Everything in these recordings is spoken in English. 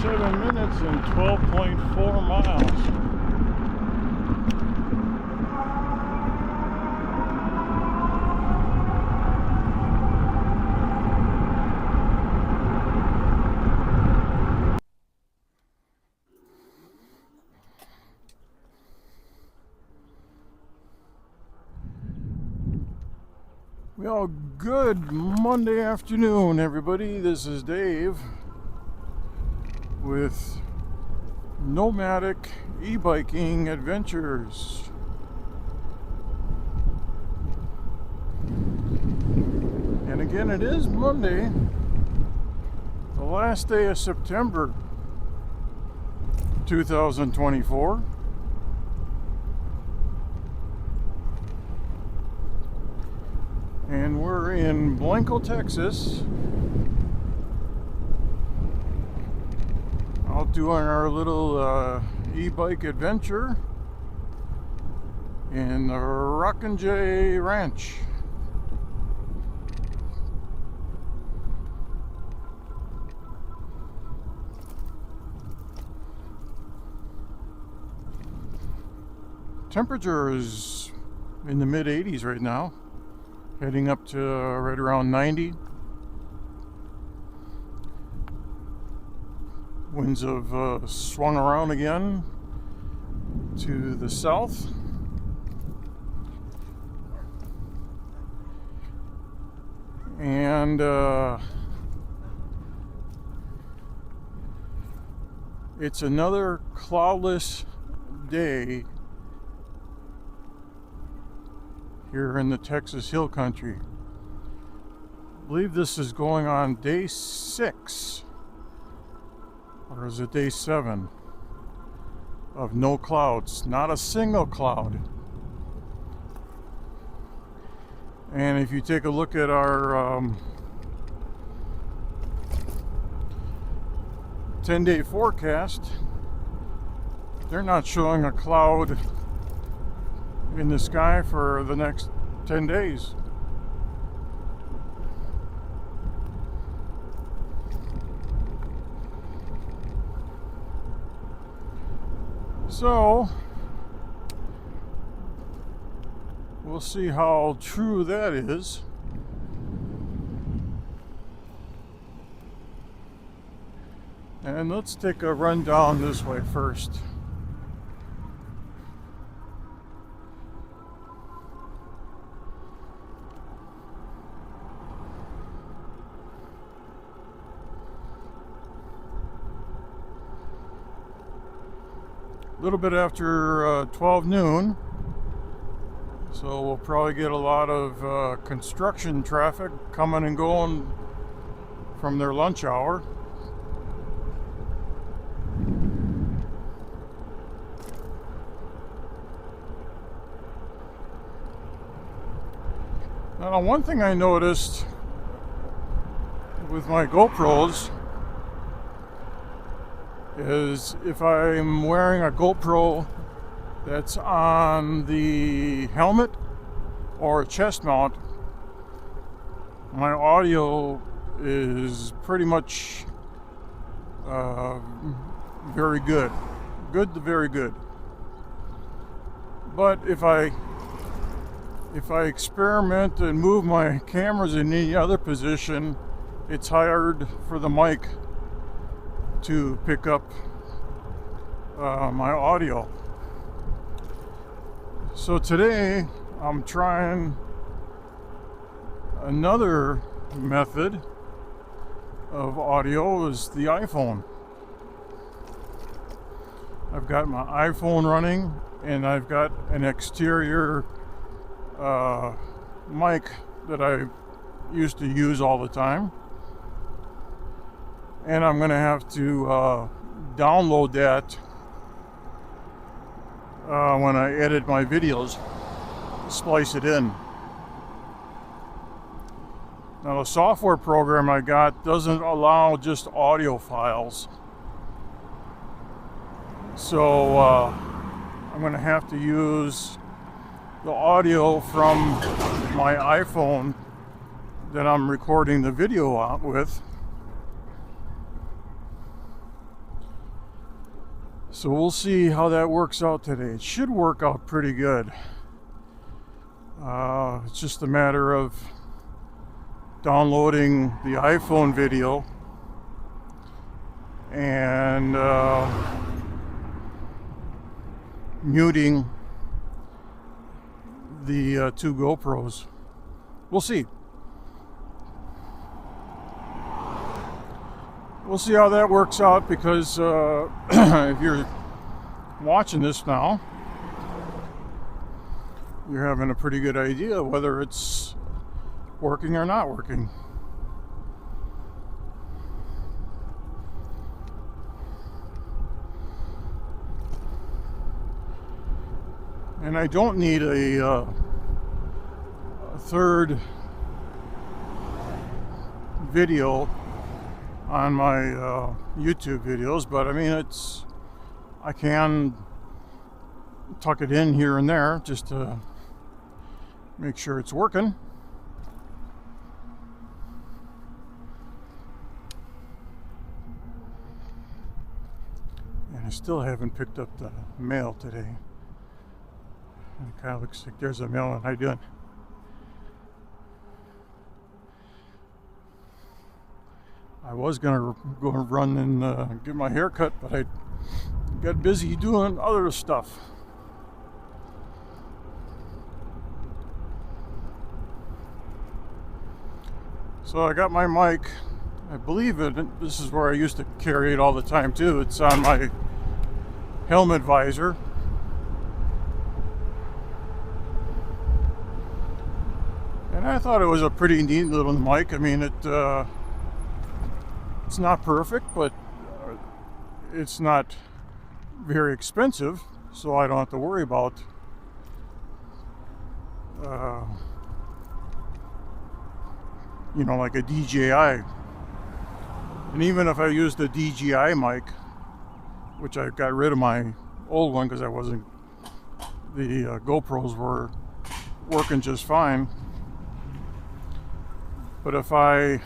37 minutes and 12.4 miles. Well, good Monday afternoon, everybody. This is Dave with Nomadic e-biking adventures. And again, it is Monday, the last day of September 2024. And we're in Blanco, Texas, out doing our little e-bike adventure in the Rockin J Ranch. Temperature is in the mid 80s right now. Heading up to right around 90. Winds have swung around again to the south. And it's another cloudless day here in the Texas Hill Country. I believe this is going on day 6, or is it day 7 of no clouds, not a single cloud. And if you take a look at our 10-day forecast, they're not showing a cloud in the sky for the next 10 days. So we'll see how true that is. And let's take a run down this way first. A little bit after 12 noon, so we'll probably get a lot of construction traffic coming and going from their lunch hour. Now, one thing I noticed with my GoPros is if I'm wearing a GoPro that's on the helmet or a chest mount, my audio is pretty much very good. Good to very good. But if I experiment and move my cameras in any other position, it's hard for the mic to pick up my audio. So today I'm trying another method of audio, is the iPhone. I've got my iPhone running and I've got an exterior mic that I used to use all the time. And I'm going to have to download that when I edit my videos, splice it in. Now the software program I got doesn't allow just audio files. So I'm going to have to use the audio from my iPhone that I'm recording the video out with. So we'll see how that works out today. It should work out pretty good. It's just a matter of downloading the iPhone video and muting the two GoPros. We'll see. We'll see how that works out, because if you're watching this now, you're having a pretty good idea whether it's working or not working. And I don't need a third video on my YouTube videos, but I mean, I can tuck it in here and there just to make sure it's working. And I still haven't picked up the mail today. It kind of looks like there's a mailman. How you doing? I was gonna go run and get my hair cut, but I got busy doing other stuff. So I got my mic. I believe this is where I used to carry it all the time too. It's on my helmet visor. And I thought it was a pretty neat little mic. I mean, it's not perfect, but it's not very expensive, so I don't have to worry about like a DJI. And even if I used a DJI mic, which I got rid of my old one because the GoPros were working just fine. But if I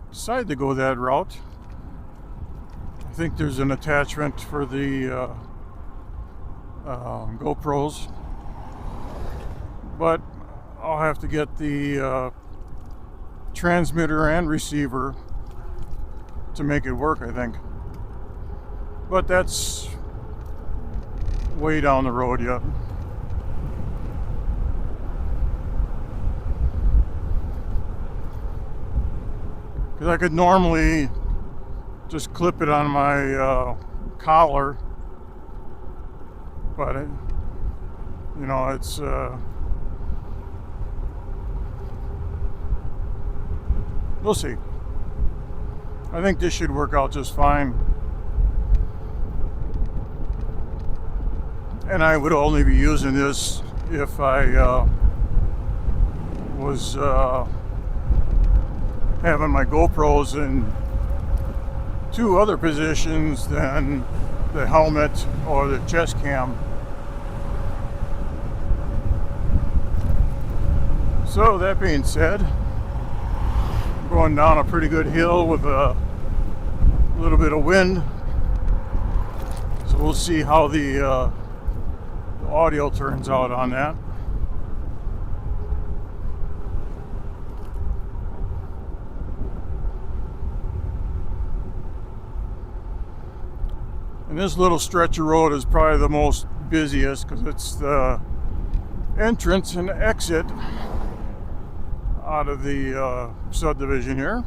decide to go that route, I think there's an attachment for the GoPros, but I'll have to get the transmitter and receiver to make it work, I think. But that's way down the road yet. Because I could normally just clip it on my collar, but it's we'll see. I think this should work out just fine. And I would only be using this if I was having my GoPros in two other positions than the helmet or the chest cam. So that being said, I'm going down a pretty good hill with a little bit of wind, so we'll see how the audio turns out on that. And this little stretch of road is probably the most busiest because it's the entrance and exit out of the subdivision here.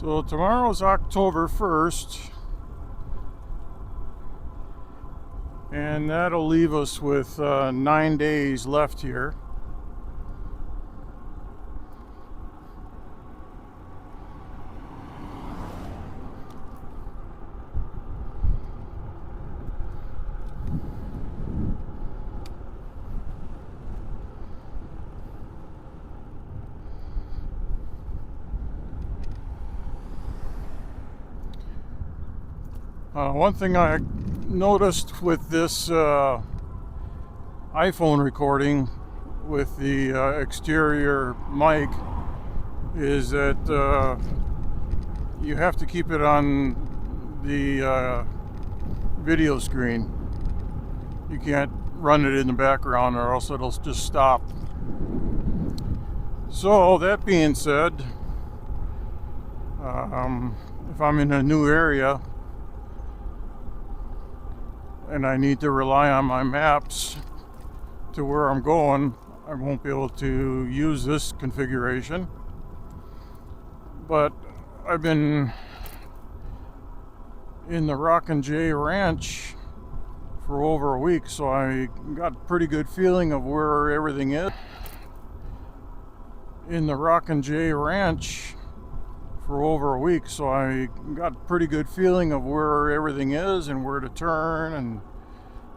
So tomorrow's October 1st, and that'll leave us with 9 days left here. One thing I noticed with this iPhone recording with the exterior mic is that you have to keep it on the video screen. You can't run it in the background or else it'll just stop. So that being said, if I'm in a new area and I need to rely on my maps to where I'm going, I won't be able to use this configuration. But I've been in the Rockin J Ranch for over a week, so I got a pretty good feeling of where everything is. In the Rockin J Ranch for over a week, so I got a pretty good feeling of where everything is and where to turn and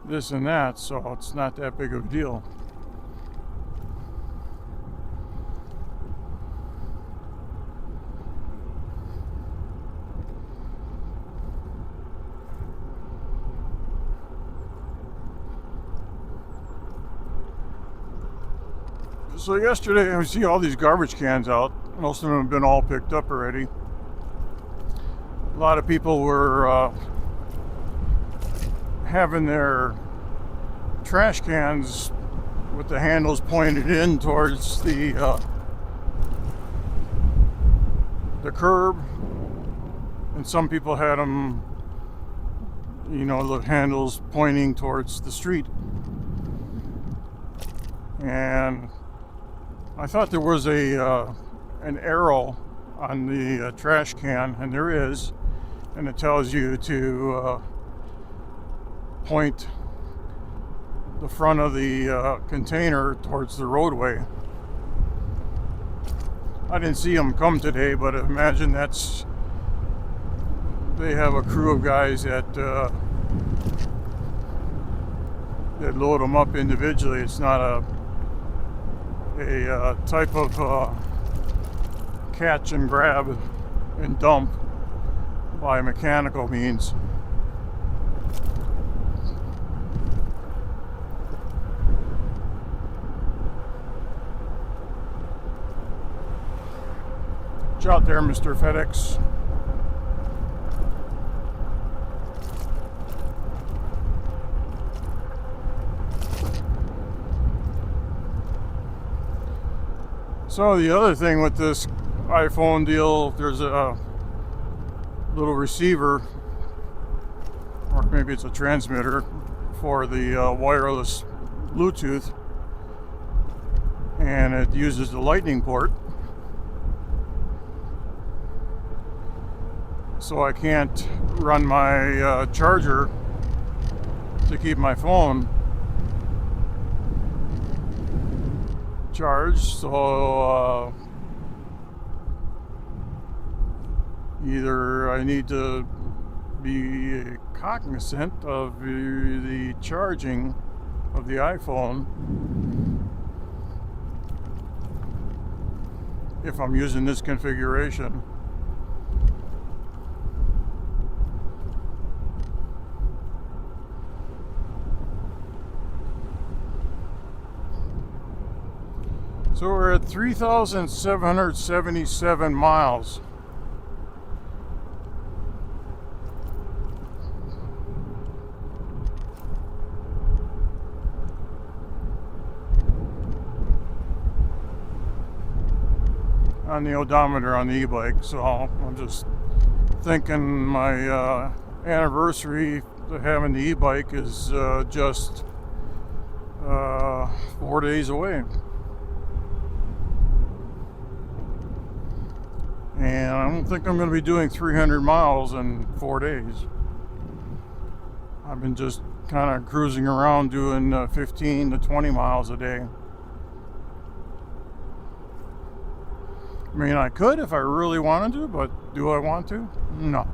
this and that, so it's not that big of a deal. So yesterday I see all these garbage cans out. Most of them have been all picked up already. A lot of people were having their trash cans with the handles pointed in towards the curb, and some people had them, you know, the handles pointing towards the street. And I thought there was an arrow on the trash can, and there is, and it tells you to point the front of the container towards the roadway. I didn't see them come today, but I imagine they have a crew of guys that load them up individually. It's not a type of catch and grab and dump by mechanical means. Watch out there, Mr. FedEx. So the other thing with this iPhone deal, there's a little receiver, or maybe it's a transmitter for the wireless Bluetooth, and it uses the lightning port. So I can't run my charger to keep my phone charged. So either I need to be cognizant of the charging of the iPhone if I'm using this configuration. So we're at 3,777 miles. On the odometer on the e-bike, so I'm just thinking my anniversary of having the e-bike is just 4 days away. And I don't think I'm going to be doing 300 miles in 4 days. I've been just kind of cruising around doing 15 to 20 miles a day. I mean, I could if I really wanted to, but do I want to? No.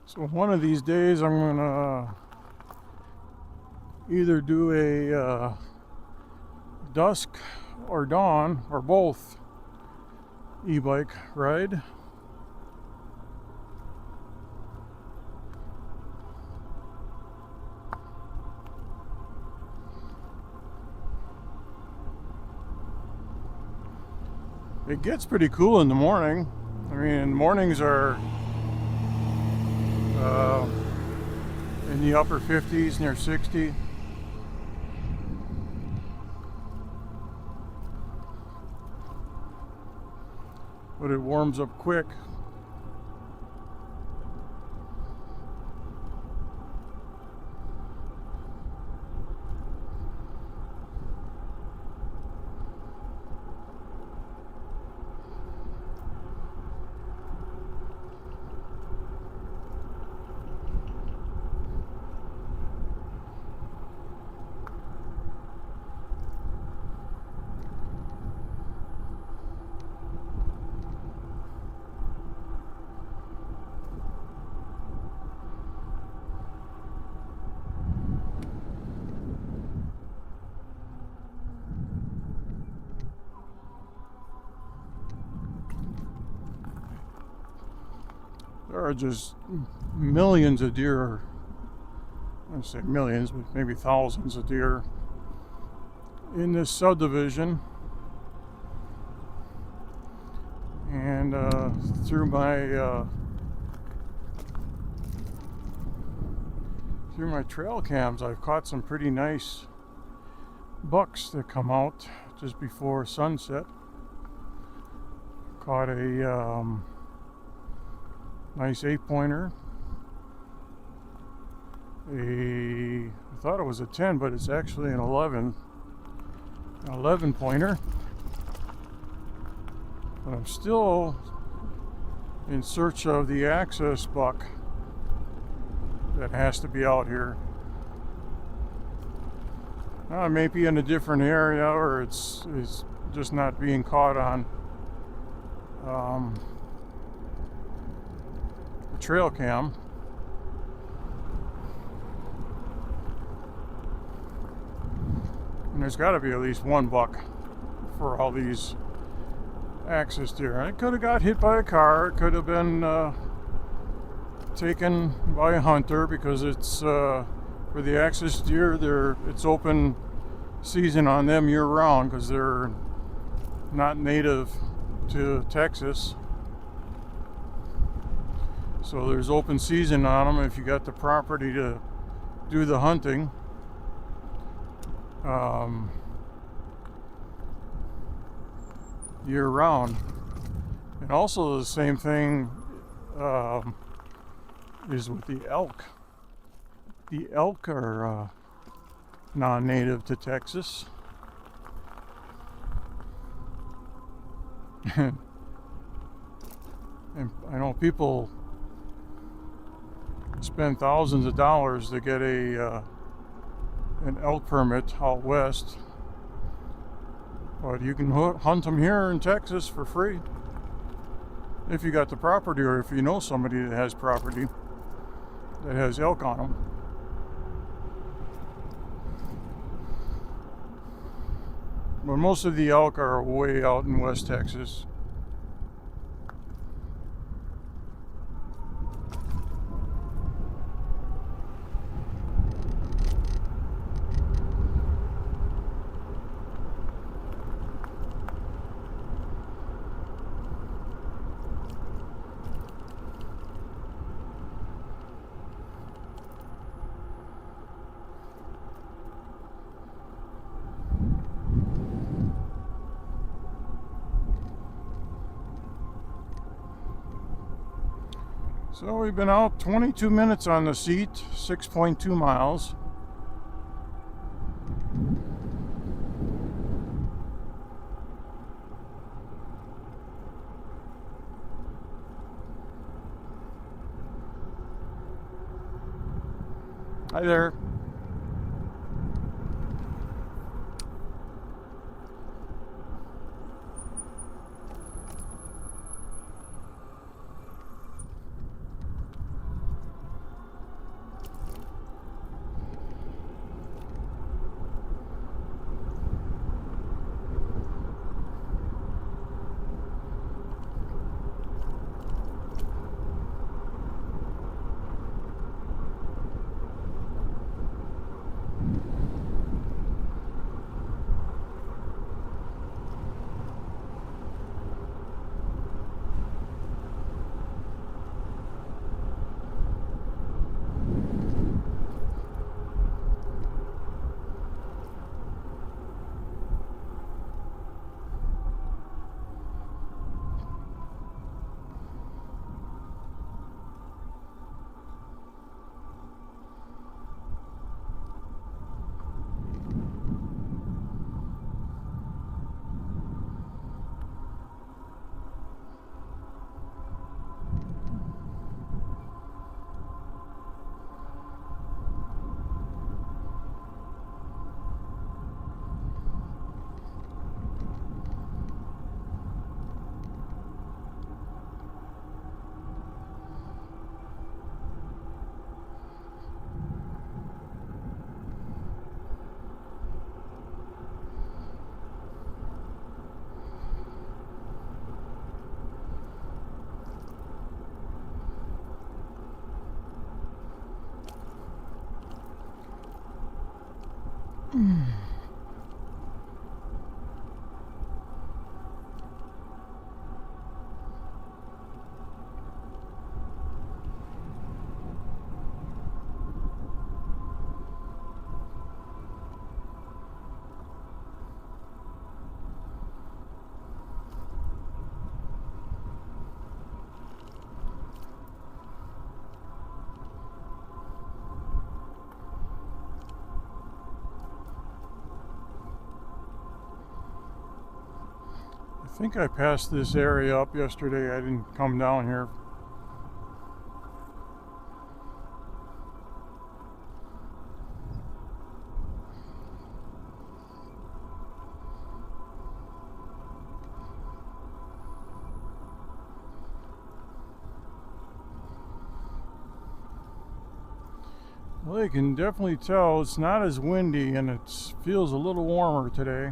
So one of these days I'm gonna either do a dusk or dawn or both e-bike ride. It gets pretty cool in the morning. I mean, mornings are in the upper 50s, near 60. But it warms up quick. There are just millions of deer. I don't say millions, but maybe thousands of deer in this subdivision. And through my through my trail cams, I've caught some pretty nice bucks that come out just before sunset. Caught a nice 8-pointer. I thought it was a 10, but it's actually an 11. An 11-pointer. But I'm still in search of the access buck that has to be out here. Now, it may be in a different area, or it's just not being caught on the trail cam. And there's got to be at least one buck for all these access deer. It could have got hit by a car. It could have been taken by a hunter, because it's for the access deer. It's open season on them year round because they're not native to Texas. So there's open season on them if you got the property to do the hunting. Year round. And also the same thing is with the elk. The elk are non-native to Texas. And I know people spend thousands of dollars to get an elk permit out west, but you can hunt them here in Texas for free if you got the property, or if you know somebody that has property that has elk on them. But most of the elk are way out in West Texas. So we've been out 22 minutes on the seat, 6.2 miles. Hi there. I think I passed this area up yesterday. I didn't come down here. Well, you can definitely tell it's not as windy and it feels a little warmer today.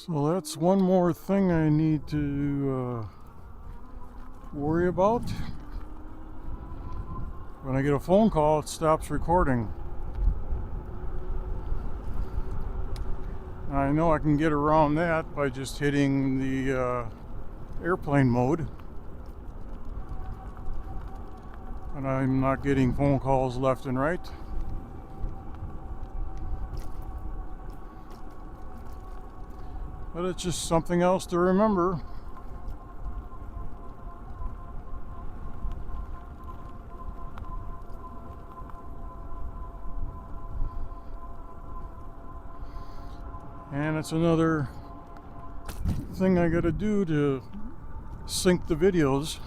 So that's one more thing I need to worry about. When I get a phone call, it stops recording. I know I can get around that by just hitting the airplane mode. And I'm not getting phone calls left and right. But it's just something else to remember. And it's another thing I gotta do to sync the videos.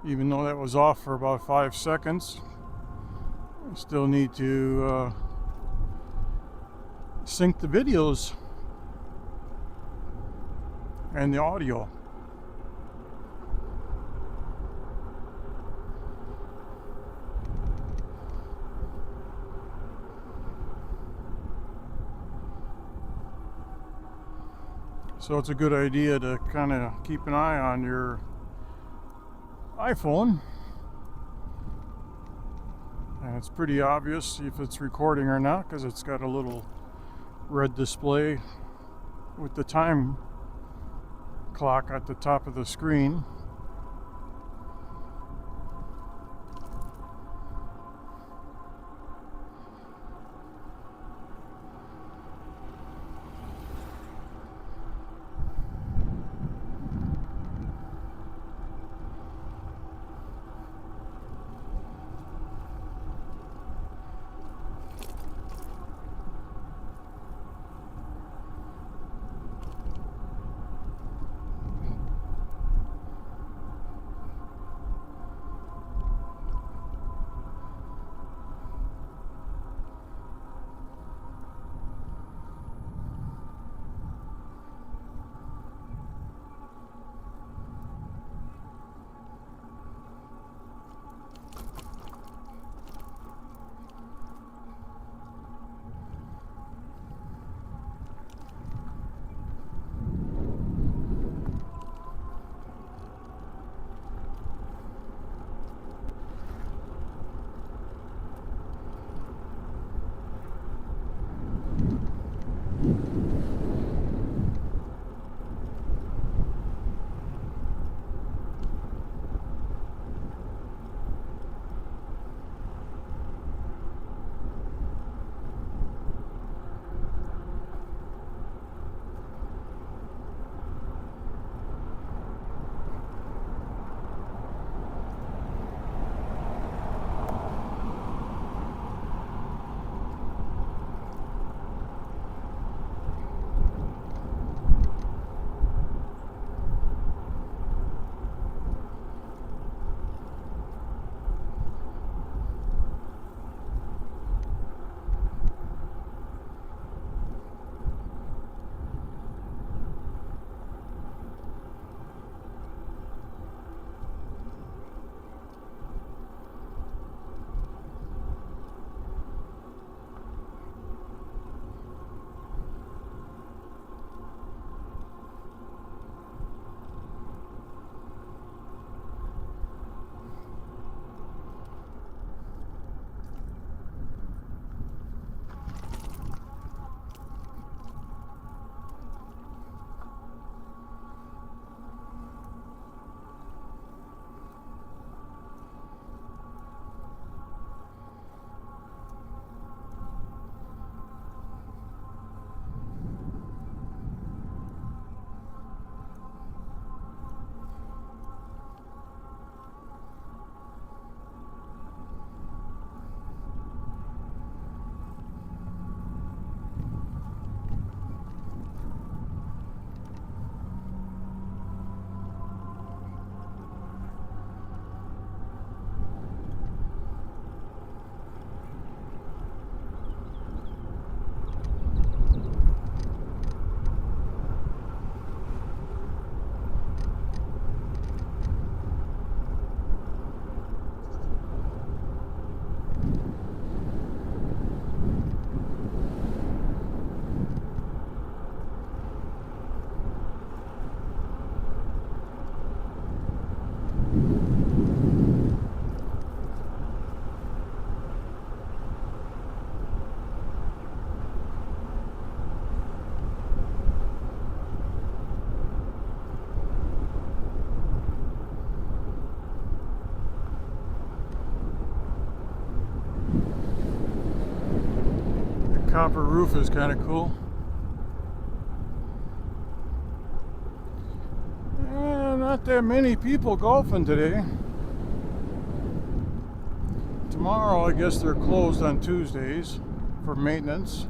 Even though that was off for about 5 seconds, I still need to sync the videos and the audio. So it's a good idea to kind of keep an eye on your iPhone. And it's pretty obvious if it's recording or not, because it's got a little red display with the time clock at the top of the screen. copper roof is kind of cool. Not that many people golfing today. Tomorrow, I guess they're closed on Tuesdays for maintenance.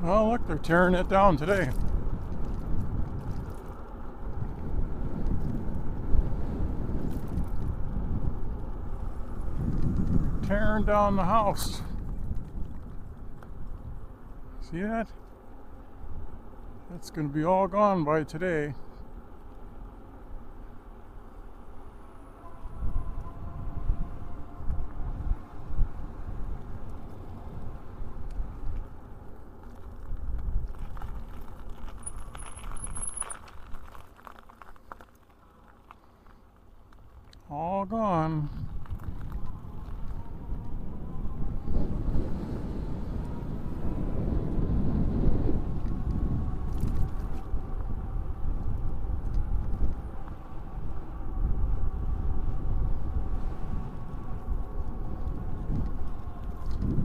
Oh, look, they're tearing it down today. Tearing down the house. See that? That's going to be all gone by today. All gone.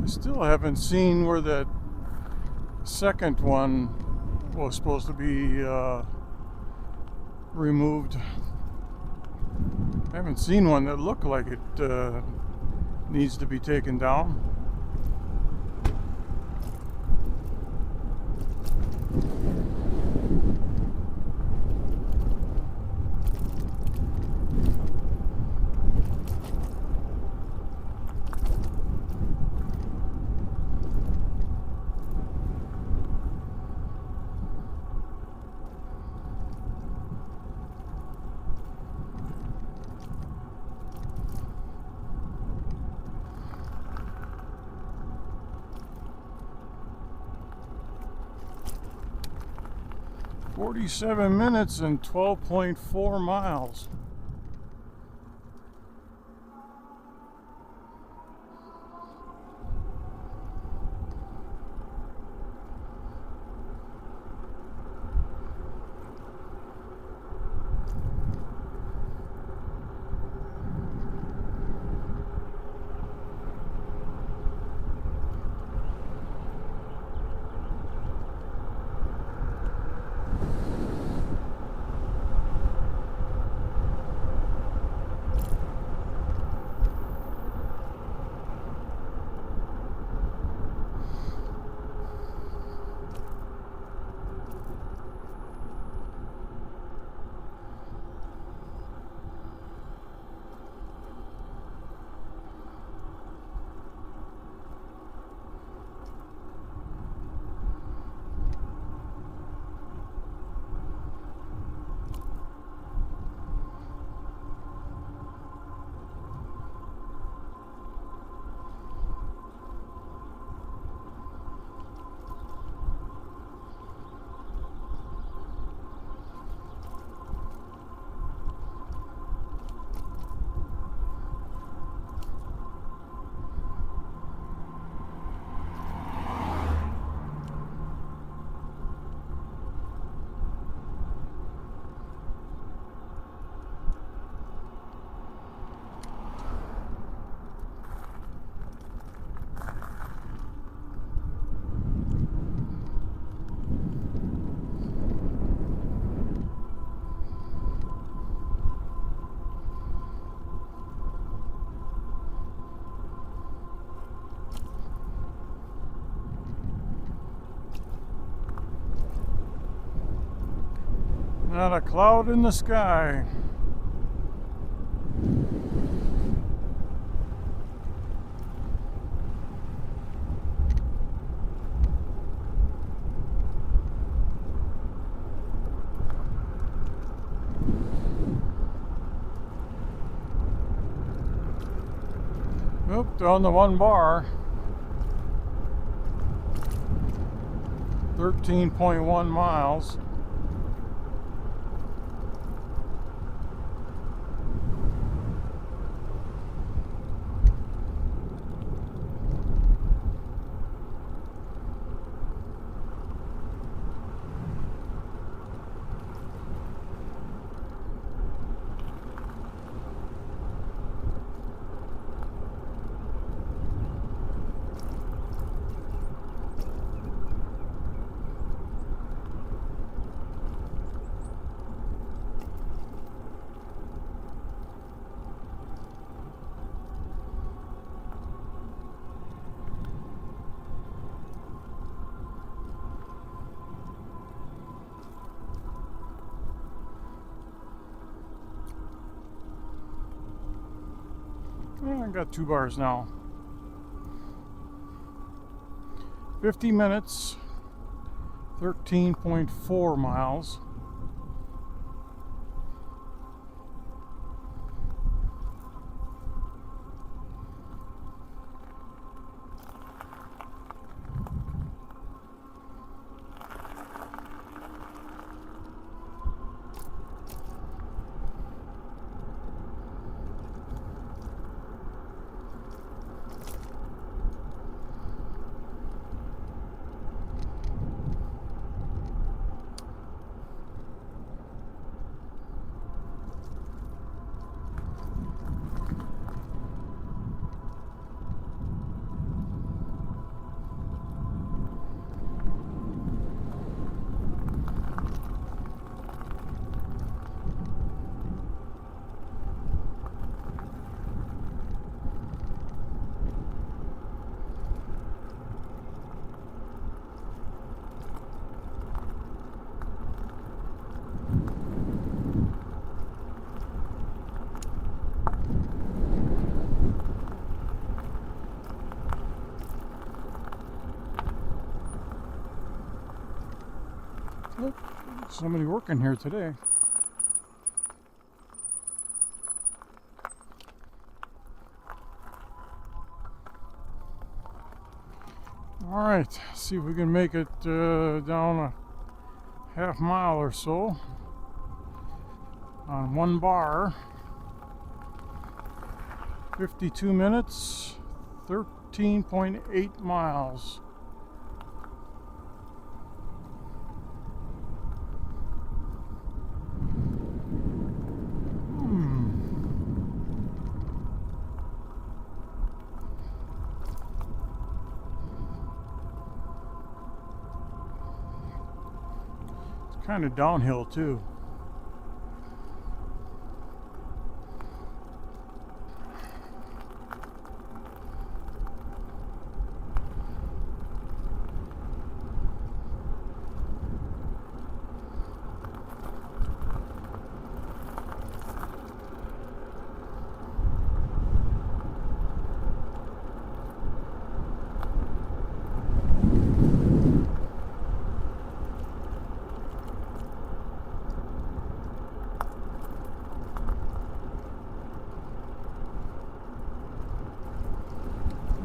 I still haven't seen where that second one was supposed to be removed. I haven't seen one that looked like it needs to be taken down. "47 minutes and 12.4 miles. Not a cloud in the sky. Oop, down to one bar. 13.1 miles. I got 2 bars now. 50 minutes, 13.4 miles. Oh, somebody working here today. All right, see if we can make it down a half mile or so on one bar. 52 minutes, 13.8 miles. It's kind of downhill too.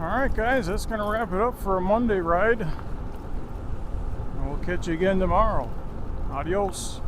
Alright guys, that's going to wrap it up for a Monday ride. And we'll catch you again tomorrow. Adios.